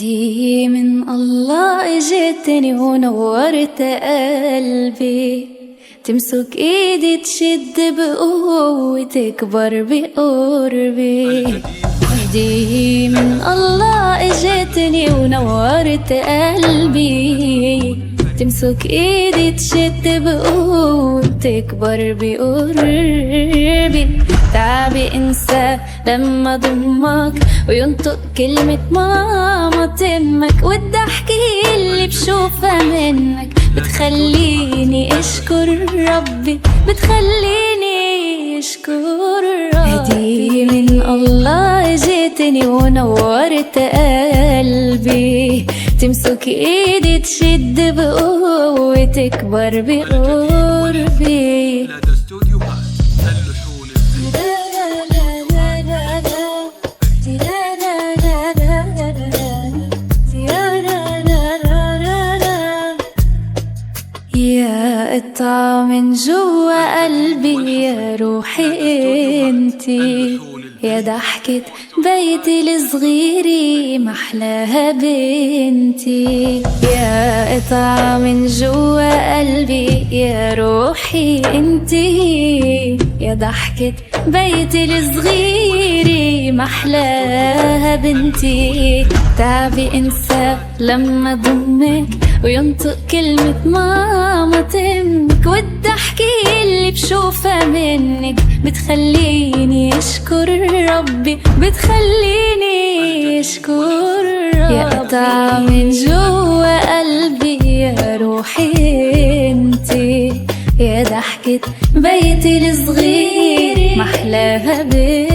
هدية من الله اجتني ونورت قلبي، تمسك ايدي تشد بقوة تكبر بقربي. هدية من الله اجتني ونورت قلبي، تمسك ايدي تشد بقوة تكبر بقربي. تعبي انسى لما ضمك وينطق كلمة ماما تمك، والضحكة اللي بشوفها منك بتخليني اشكر ربي، بتخليني اشكر ربي. هدية من الله جيتني ونورت قلبي، تمسك ايدي تشد بقوة تكبر بقربي. يا قطعة من جوا قلبي يا روحي انتي، يا ضحكة بيتي الصغيري محلاها بنتي. يا قطعة من جوا قلبي يا روحي انتي، يا ضحكة بيتي الصغيري محلاها بنتي. تعبي انسى لما ضمك وينطق كلمة ماما تمك، والضحكة اللي بشوفها منك بتخليني اشكر ربي، بتخليني اشكر ربي. يا قطعة من جوا قلبي يا روحي انتي، يا ضحكة بيتي الصغير محلاها بنتي.